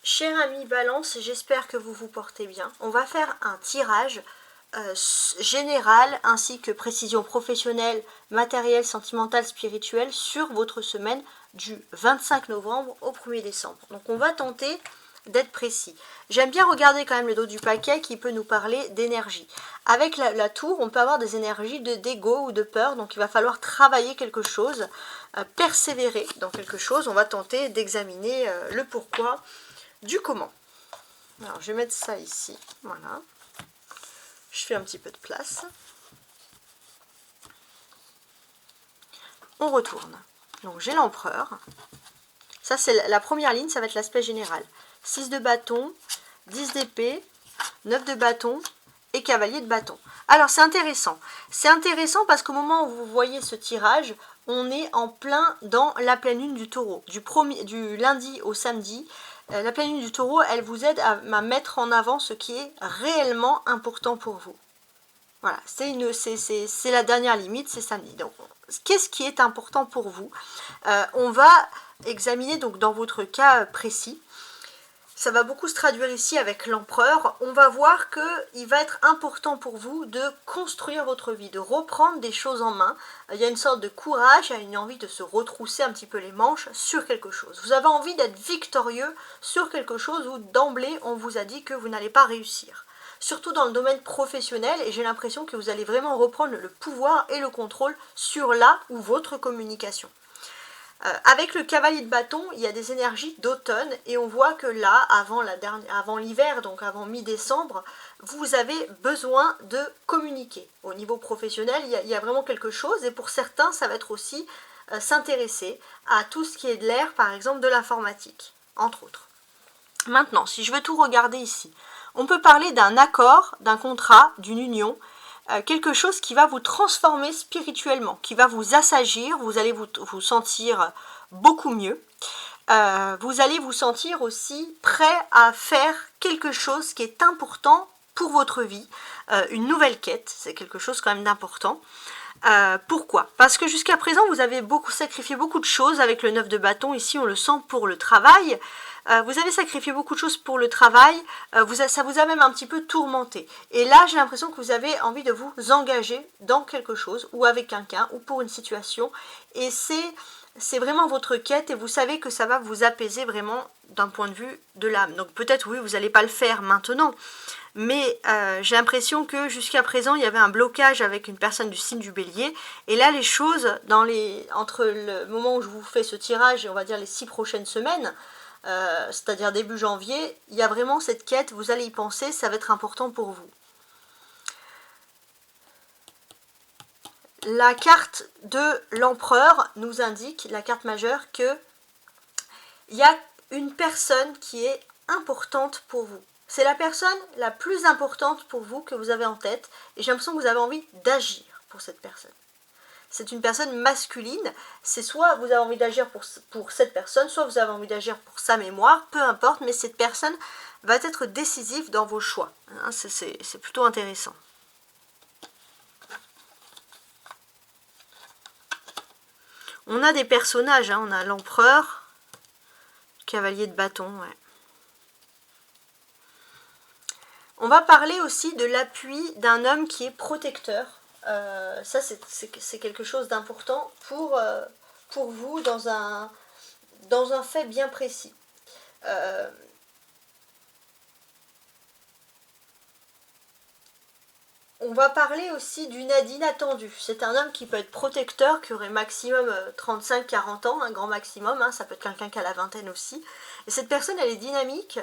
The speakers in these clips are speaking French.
Cher ami Balance, j'espère que vous vous portez bien. On va faire un tirage général ainsi que précision professionnelle, matérielle, sentimentale, spirituelle sur votre semaine du 25 novembre au 1er décembre. Donc on va tenter d'être précis. J'aime bien regarder quand même le dos du paquet qui peut nous parler d'énergie. Avec la tour, on peut avoir des énergies d'ego ou de peur, donc il va falloir travailler quelque chose, persévérer dans quelque chose. On va tenter d'examiner le pourquoi du comment. Alors je vais mettre ça ici, voilà. Je fais un petit peu de place. On retourne. Donc j'ai l'empereur. Ça c'est la première ligne, ça va être l'aspect général. 6 de bâton, 10 d'épée, 9 de bâton et cavalier de bâton. Alors c'est intéressant. C'est intéressant parce qu'au moment où vous voyez ce tirage, on est en plein dans la pleine lune du taureau. Du lundi au samedi, la pleine lune du taureau, elle vous aide à mettre en avant ce qui est réellement important pour vous. Voilà, c'est la dernière limite, c'est samedi. Donc, qu'est-ce qui est important pour vous? On va examiner donc dans votre cas précis. Ça va beaucoup se traduire ici avec l'empereur. On va voir qu'il va être important pour vous de construire votre vie, de reprendre des choses en main. Il y a une sorte de courage, il y a une envie de se retrousser un petit peu les manches sur quelque chose. Vous avez envie d'être victorieux sur quelque chose où d'emblée on vous a dit que vous n'allez pas réussir. Surtout dans le domaine professionnel, et j'ai l'impression que vous allez vraiment reprendre le pouvoir et le contrôle sur la ou votre communication. Avec le cavalier de bâton, il y a des énergies d'automne et on voit que là, avant l'hiver, donc avant mi-décembre, vous avez besoin de communiquer. Au niveau professionnel, il y a vraiment quelque chose et pour certains, ça va être aussi s'intéresser à tout ce qui est de l'air, par exemple de l'informatique, entre autres. Maintenant, si je veux tout regarder ici, on peut parler d'un accord, d'un contrat, d'une union, quelque chose qui va vous transformer spirituellement, qui va vous assagir, vous allez vous sentir beaucoup mieux. Vous allez vous sentir aussi prêt à faire quelque chose qui est important pour votre vie, une nouvelle quête, c'est quelque chose quand même d'important. Pourquoi? Parce que jusqu'à présent, vous avez sacrifié beaucoup de choses avec le 9 de bâton, ici on le sent pour le travail. Vous avez sacrifié beaucoup de choses pour le travail, ça vous a même un petit peu tourmenté. Et là, j'ai l'impression que vous avez envie de vous engager dans quelque chose, ou avec quelqu'un, ou pour une situation. Et c'est vraiment votre quête, et vous savez que ça va vous apaiser vraiment d'un point de vue de l'âme. Donc peut-être, oui, vous n'allez pas le faire maintenant, mais j'ai l'impression que jusqu'à présent, il y avait un blocage avec une personne du signe du bélier. Et là, les choses, entre le moment où je vous fais ce tirage, et on va dire les 6 prochaines semaines, c'est-à-dire début janvier, il y a vraiment cette quête, vous allez y penser, ça va être important pour vous. La carte de l'empereur nous indique, la carte majeure, que il y a une personne qui est importante pour vous. C'est la personne la plus importante pour vous que vous avez en tête, et j'ai l'impression que vous avez envie d'agir pour cette personne. C'est une personne masculine, c'est soit vous avez envie d'agir pour cette personne, soit vous avez envie d'agir pour sa mémoire, peu importe, mais cette personne va être décisive dans vos choix. Hein, c'est plutôt intéressant. On a des personnages, hein, on a l'empereur, cavalier de bâton, ouais. On va parler aussi de l'appui d'un homme qui est protecteur. Ça, c'est quelque chose d'important pour vous dans un fait bien précis. On va parler aussi d'une aide inattendue. C'est un homme qui peut être protecteur, qui aurait maximum 35-40 ans, un grand maximum, hein, ça peut être quelqu'un qui a la vingtaine aussi. Et cette personne, elle est dynamique,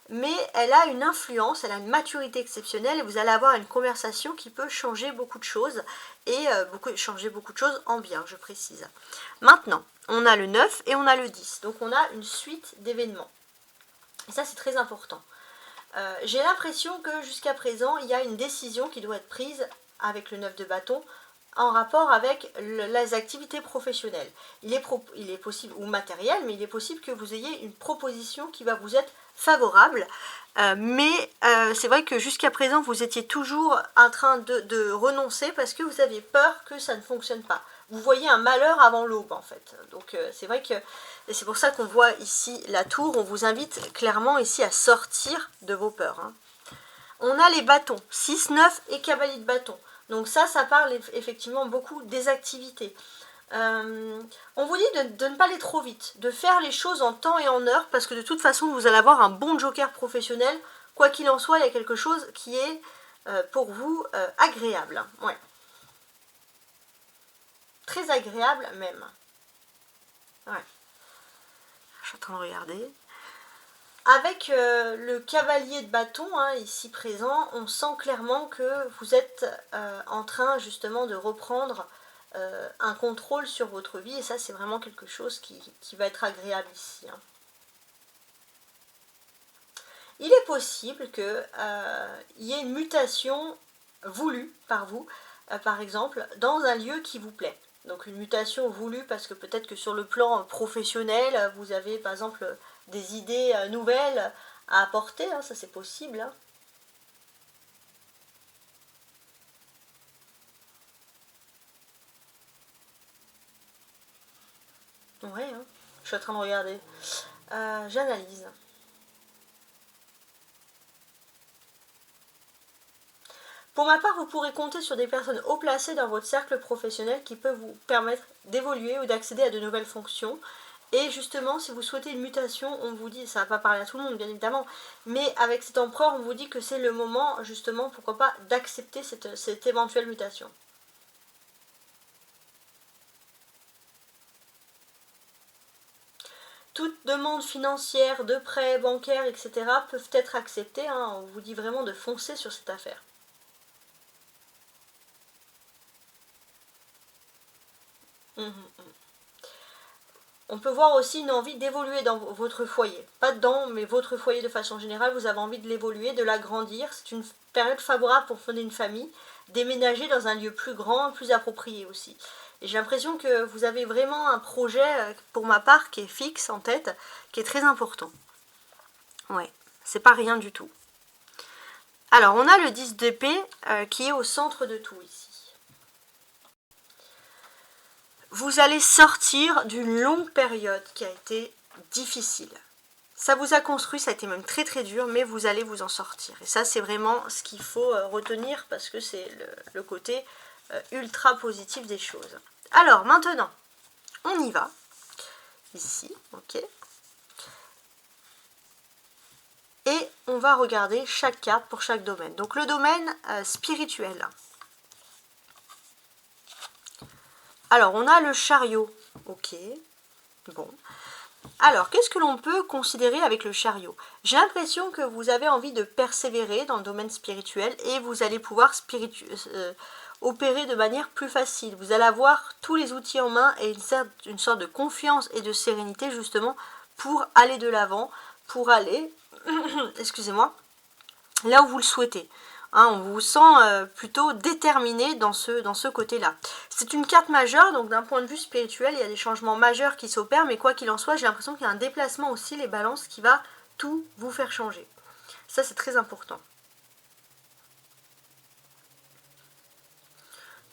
mais elle a une influence, elle a une maturité exceptionnelle, et vous allez avoir une conversation qui peut changer beaucoup de choses, et changer beaucoup de choses en bien, je précise. Maintenant, on a le 9 et on a le 10, donc on a une suite d'événements. Et ça, c'est très important. J'ai l'impression que jusqu'à présent, il y a une décision qui doit être prise avec le 9 de bâton en rapport avec les activités professionnelles. Il est possible, ou matériel, mais il est possible que vous ayez une proposition qui va vous être favorable. Mais c'est vrai que jusqu'à présent, vous étiez toujours en train de renoncer parce que vous aviez peur que ça ne fonctionne pas. vous voyez un malheur avant l'aube en fait. Donc c'est vrai que c'est pour ça qu'on voit ici la tour. On vous invite clairement ici à sortir de vos peurs. Hein. On a les bâtons, 6, 9 et cavalier de bâton. Donc ça parle effectivement beaucoup des activités. On vous dit de ne pas aller trop vite, de faire les choses en temps et en heure, parce que de toute façon, vous allez avoir un bon joker professionnel. Quoi qu'il en soit, il y a quelque chose qui est pour vous agréable. Ouais. Très agréable même. Ouais. Je suis en train de regarder. Avec le cavalier de bâton, hein, ici présent, on sent clairement que vous êtes en train justement de reprendre un contrôle sur votre vie. Et ça, c'est vraiment quelque chose qui va être agréable ici. Hein. Il est possible qu'il y ait une mutation voulue par vous, par exemple, dans un lieu qui vous plaît. Donc une mutation voulue parce que peut-être que sur le plan professionnel, vous avez par exemple des idées nouvelles à apporter, hein, ça c'est possible. Hein. Ouais, hein, je suis en train de regarder. J'analyse. Pour ma part, vous pourrez compter sur des personnes haut placées dans votre cercle professionnel qui peuvent vous permettre d'évoluer ou d'accéder à de nouvelles fonctions. Et justement, si vous souhaitez une mutation, on vous dit, ça ne va pas parler à tout le monde bien évidemment, mais avec cet empereur, on vous dit que c'est le moment justement, pourquoi pas, d'accepter cette éventuelle mutation. Toute demande financière, de prêt, bancaire, etc. peuvent être acceptées. Hein. On vous dit vraiment de foncer sur cette affaire. On peut voir aussi une envie d'évoluer dans votre foyer. Pas dedans, mais votre foyer de façon générale, vous avez envie de l'évoluer, de l'agrandir. C'est une période favorable pour fonder une famille, déménager dans un lieu plus grand, plus approprié aussi. Et j'ai l'impression que vous avez vraiment un projet, pour ma part, qui est fixe en tête, qui est très important. Ouais, c'est pas rien du tout. Alors, on a le 10 d'épée qui est au centre de tout ici. Vous allez sortir d'une longue période qui a été difficile. Ça vous a construit, ça a été même très très dur, mais vous allez vous en sortir. Et ça, c'est vraiment ce qu'il faut retenir parce que c'est le côté ultra positif des choses. Alors, maintenant, on y va. Ici, ok. Et on va regarder chaque carte pour chaque domaine. Donc, le domaine spirituel. Alors, on a le chariot. Ok. Bon. Alors, qu'est-ce que l'on peut considérer avec le chariot? J'ai l'impression que vous avez envie de persévérer dans le domaine spirituel et vous allez pouvoir opérer de manière plus facile. Vous allez avoir tous les outils en main et une sorte de confiance et de sérénité justement pour aller de l'avant, pour aller, excusez-moi, là où vous le souhaitez. Hein, on vous sent plutôt déterminé dans ce côté-là. C'est une carte majeure, donc d'un point de vue spirituel, il y a des changements majeurs qui s'opèrent, mais quoi qu'il en soit, j'ai l'impression qu'il y a un déplacement aussi, les balances, qui va tout vous faire changer. Ça, c'est très important.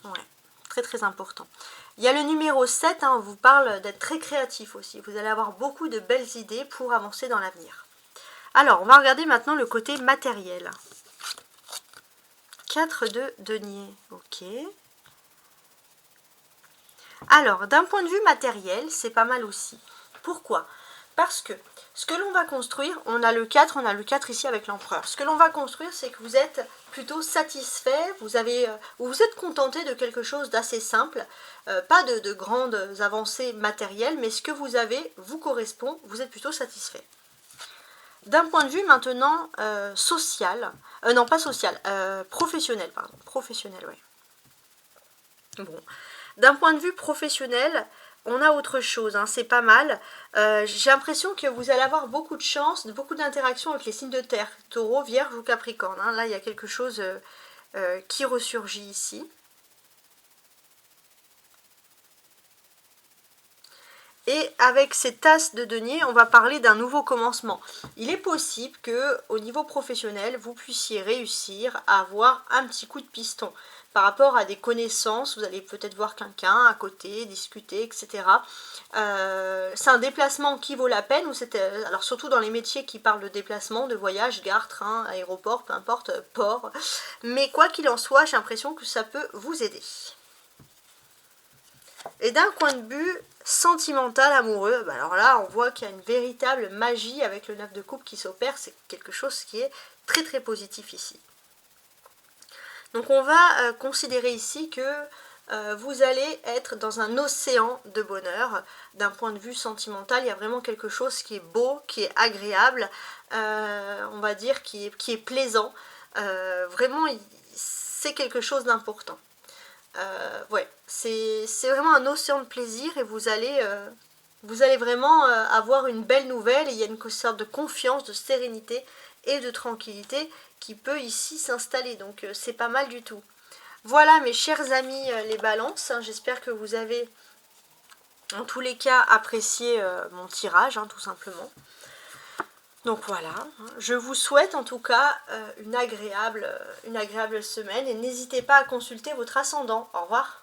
Ouais, très très important. Il y a le numéro 7, hein, on vous parle d'être très créatif aussi. Vous allez avoir beaucoup de belles idées pour avancer dans l'avenir. Alors, on va regarder maintenant le côté matériel. 4 de denier, ok. Alors, d'un point de vue matériel, c'est pas mal aussi. Pourquoi? Parce que ce que l'on va construire, on a le 4 ici avec l'empereur. Ce que l'on va construire, c'est que vous êtes plutôt satisfait, vous êtes contenté de quelque chose d'assez simple, pas de grandes avancées matérielles, mais ce que vous avez vous correspond, vous êtes plutôt satisfait. D'un point de vue maintenant social, non pas social, professionnel, pardon, professionnel, oui. Bon, d'un point de vue professionnel, on a autre chose, hein, c'est pas mal. J'ai l'impression que vous allez avoir beaucoup de chance, beaucoup d'interactions avec les signes de terre, Taureau, Vierge ou Capricorne. Hein. Là, il y a quelque chose qui ressurgit ici. Et avec ces tasses de denier, on va parler d'un nouveau commencement. Il est possible que, au niveau professionnel, vous puissiez réussir à avoir un petit coup de piston par rapport à des connaissances. Vous allez peut-être voir quelqu'un à côté, discuter, etc. C'est un déplacement qui vaut la peine, ou alors surtout dans les métiers qui parlent de déplacement, de voyage, gare, train, aéroport, peu importe, port. Mais quoi qu'il en soit, j'ai l'impression que ça peut vous aider. Et d'un point de vue sentimental, amoureux, alors là, on voit qu'il y a une véritable magie avec le 9 de coupe qui s'opère. C'est quelque chose qui est très très positif ici. Donc on va considérer ici que vous allez être dans un océan de bonheur. D'un point de vue sentimental, il y a vraiment quelque chose qui est beau, qui est agréable, on va dire qui est plaisant. Vraiment, c'est quelque chose d'important. Ouais, c'est vraiment un océan de plaisir et vous allez vraiment avoir une belle nouvelle et il y a une sorte de confiance, de sérénité et de tranquillité qui peut ici s'installer. Donc c'est pas mal du tout. Voilà mes chers amis les balances, hein, j'espère que vous avez en tous les cas apprécié mon tirage, hein, tout simplement. Donc voilà, je vous souhaite en tout cas une agréable semaine et n'hésitez pas à consulter votre ascendant. Au revoir.